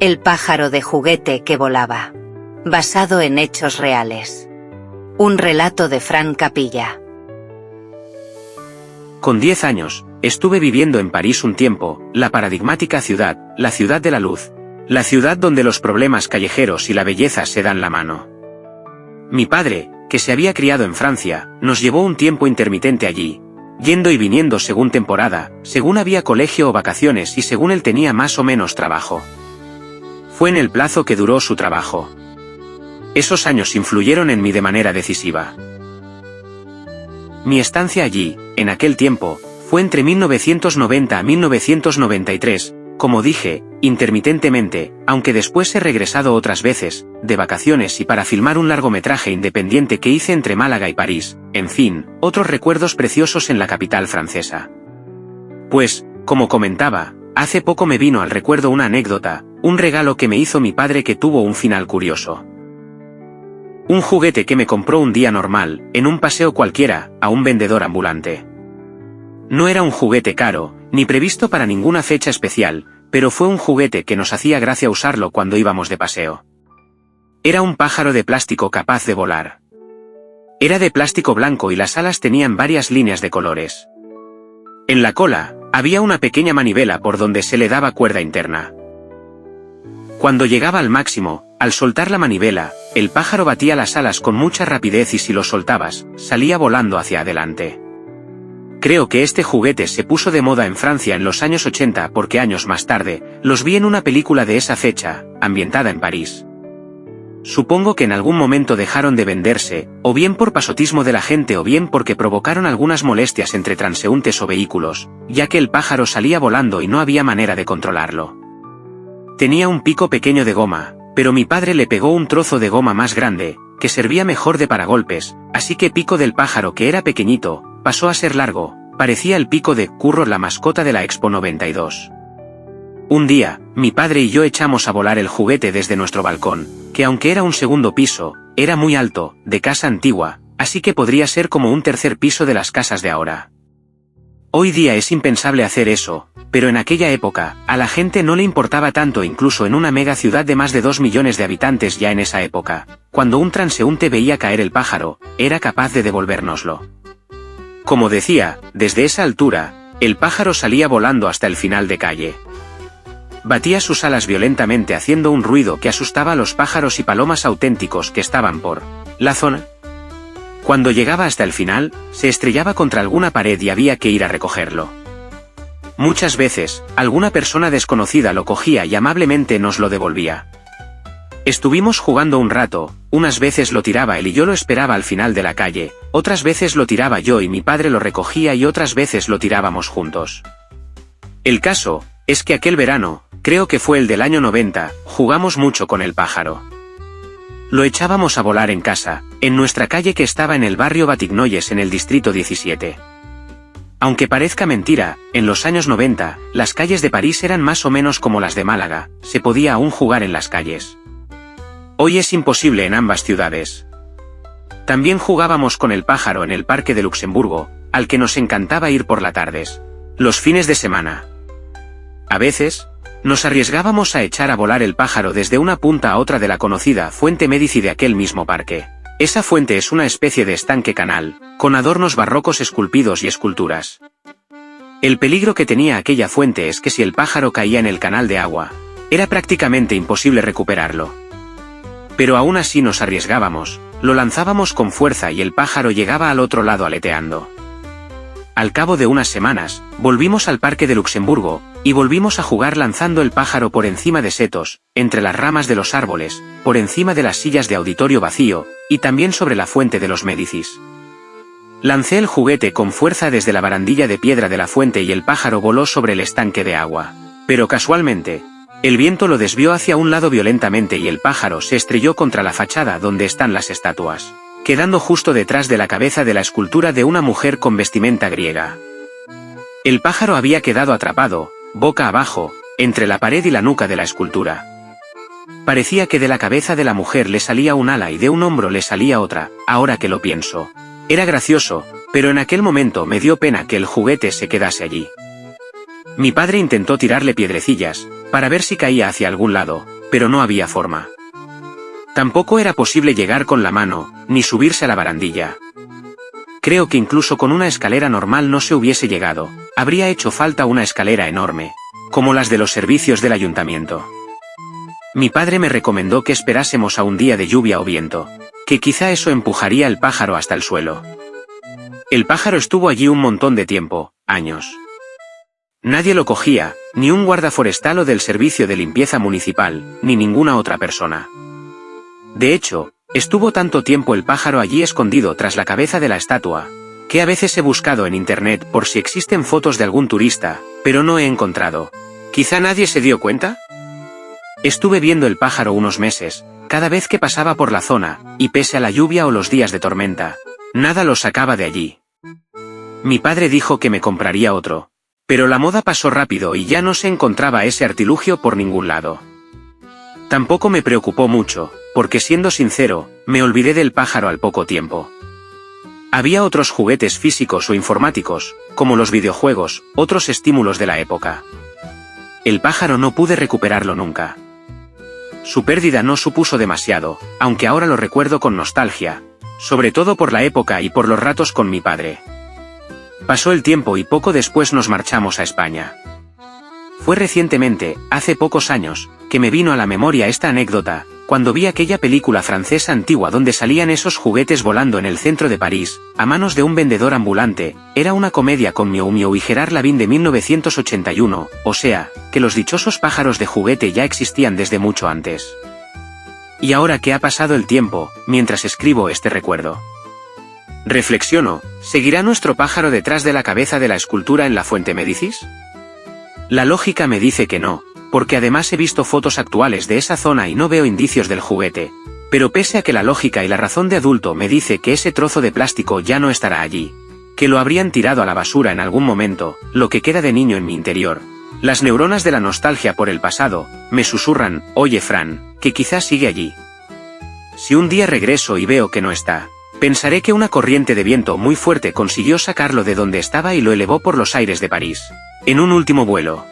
El pájaro de juguete que volaba. Basado en hechos reales. Un relato de Fran Capilla. Con 10 años, estuve viviendo en París un tiempo, la paradigmática ciudad, la ciudad de la luz. La ciudad donde los problemas callejeros y la belleza se dan la mano. Mi padre, que se había criado en Francia, nos llevó un tiempo intermitente allí, yendo y viniendo según temporada, según había colegio o vacaciones y según él tenía más o menos trabajo. Fue en el plazo que duró su trabajo. Esos años influyeron en mí de manera decisiva. Mi estancia allí, en aquel tiempo, fue entre 1990 a 1993, como dije, intermitentemente, aunque después he regresado otras veces, de vacaciones y para filmar un largometraje independiente que hice entre Málaga y París, en fin, otros recuerdos preciosos en la capital francesa. Pues, como comentaba, hace poco me vino al recuerdo una anécdota, un regalo que me hizo mi padre que tuvo un final curioso. Un juguete que me compró un día normal, en un paseo cualquiera, a un vendedor ambulante. No era un juguete caro, ni previsto para ninguna fecha especial, pero fue un juguete que nos hacía gracia usarlo cuando íbamos de paseo. Era un pájaro de plástico capaz de volar. Era de plástico blanco y las alas tenían varias líneas de colores. En la cola, había una pequeña manivela por donde se le daba cuerda interna. Cuando llegaba al máximo, al soltar la manivela, el pájaro batía las alas con mucha rapidez y si lo soltabas, salía volando hacia adelante. Creo que este juguete se puso de moda en Francia en los años 80 porque años más tarde, los vi en una película de esa fecha, ambientada en París. Supongo que en algún momento dejaron de venderse, o bien por pasotismo de la gente o bien porque provocaron algunas molestias entre transeúntes o vehículos, ya que el pájaro salía volando y no había manera de controlarlo. Tenía un pico pequeño de goma, pero mi padre le pegó un trozo de goma más grande, que servía mejor de paragolpes, así que pico del pájaro que era pequeñito, pasó a ser largo, parecía el pico de Curro, la mascota de la Expo 92. Un día, mi padre y yo echamos a volar el juguete desde nuestro balcón, que aunque era un segundo piso, era muy alto, de casa antigua, así que podría ser como un tercer piso de las casas de ahora. Hoy día es impensable hacer eso, pero en aquella época, a la gente no le importaba tanto incluso en una mega ciudad de más de 2 millones de habitantes ya en esa época, cuando un transeúnte veía caer el pájaro, era capaz de devolvérnoslo. Como decía, desde esa altura, el pájaro salía volando hasta el final de calle. Batía sus alas violentamente haciendo un ruido que asustaba a los pájaros y palomas auténticos que estaban por la zona. Cuando llegaba hasta el final, se estrellaba contra alguna pared y había que ir a recogerlo. Muchas veces, alguna persona desconocida lo cogía y amablemente nos lo devolvía. Estuvimos jugando un rato, unas veces lo tiraba él y yo lo esperaba al final de la calle, otras veces lo tiraba yo y mi padre lo recogía y otras veces lo tirábamos juntos. El caso, es que aquel verano, creo que fue el del año 90, jugamos mucho con el pájaro. Lo echábamos a volar en casa, en nuestra calle que estaba en el barrio Batignolles en el distrito 17. Aunque parezca mentira, en los años 90, las calles de París eran más o menos como las de Málaga, se podía aún jugar en las calles. Hoy es imposible en ambas ciudades. También jugábamos con el pájaro en el Parque de Luxemburgo, al que nos encantaba ir por las tardes, los fines de semana. A veces, nos arriesgábamos a echar a volar el pájaro desde una punta a otra de la conocida Fuente Médici de aquel mismo parque. Esa fuente es una especie de estanque canal, con adornos barrocos esculpidos y esculturas. El peligro que tenía aquella fuente es que si el pájaro caía en el canal de agua, era prácticamente imposible recuperarlo. Pero aún así nos arriesgábamos, lo lanzábamos con fuerza y el pájaro llegaba al otro lado aleteando. Al cabo de unas semanas, volvimos al Parque de Luxemburgo, y volvimos a jugar lanzando el pájaro por encima de setos, entre las ramas de los árboles, por encima de las sillas de auditorio vacío, y también sobre la fuente de los Médicis. Lancé el juguete con fuerza desde la barandilla de piedra de la fuente y el pájaro voló sobre el estanque de agua. Pero casualmente, el viento lo desvió hacia un lado violentamente y el pájaro se estrelló contra la fachada donde están las estatuas, quedando justo detrás de la cabeza de la escultura de una mujer con vestimenta griega. El pájaro había quedado atrapado, boca abajo, entre la pared y la nuca de la escultura. Parecía que de la cabeza de la mujer le salía un ala y de un hombro le salía otra, ahora que lo pienso. Era gracioso, pero en aquel momento me dio pena que el juguete se quedase allí. Mi padre intentó tirarle piedrecillas, para ver si caía hacia algún lado, pero no había forma. Tampoco era posible llegar con la mano, ni subirse a la barandilla. Creo que incluso con una escalera normal no se hubiese llegado, habría hecho falta una escalera enorme, como las de los servicios del ayuntamiento. Mi padre me recomendó que esperásemos a un día de lluvia o viento, que quizá eso empujaría el pájaro hasta el suelo. El pájaro estuvo allí un montón de tiempo, años. Nadie lo cogía, ni un guarda forestal o del servicio de limpieza municipal, ni ninguna otra persona. De hecho, estuvo tanto tiempo el pájaro allí escondido tras la cabeza de la estatua, que a veces he buscado en internet por si existen fotos de algún turista, pero no he encontrado. ¿Quizá nadie se dio cuenta? Estuve viendo el pájaro unos meses, cada vez que pasaba por la zona, y pese a la lluvia o los días de tormenta, nada lo sacaba de allí. Mi padre dijo que me compraría otro, pero la moda pasó rápido y ya no se encontraba ese artilugio por ningún lado. Tampoco me preocupó mucho, porque siendo sincero, me olvidé del pájaro al poco tiempo. Había otros juguetes físicos o informáticos, como los videojuegos, otros estímulos de la época. El pájaro no pude recuperarlo nunca. Su pérdida no supuso demasiado, aunque ahora lo recuerdo con nostalgia, sobre todo por la época y por los ratos con mi padre. Pasó el tiempo y poco después nos marchamos a España. Fue recientemente, hace pocos años, que me vino a la memoria esta anécdota, cuando vi aquella película francesa antigua donde salían esos juguetes volando en el centro de París, a manos de un vendedor ambulante. Era una comedia con Miou Miou y Gerard Lavín de 1981, o sea, que los dichosos pájaros de juguete ya existían desde mucho antes. Y ahora que ha pasado el tiempo, mientras escribo este recuerdo, reflexiono, ¿seguirá nuestro pájaro detrás de la cabeza de la escultura en la Fuente Médicis? La lógica me dice que no, porque además he visto fotos actuales de esa zona y no veo indicios del juguete, pero pese a que la lógica y la razón de adulto me dice que ese trozo de plástico ya no estará allí, que lo habrían tirado a la basura en algún momento, lo que queda de niño en mi interior, las neuronas de la nostalgia por el pasado, me susurran, oye Fran, que quizás sigue allí. Si un día regreso y veo que no está, pensaré que una corriente de viento muy fuerte consiguió sacarlo de donde estaba y lo elevó por los aires de París, en un último vuelo.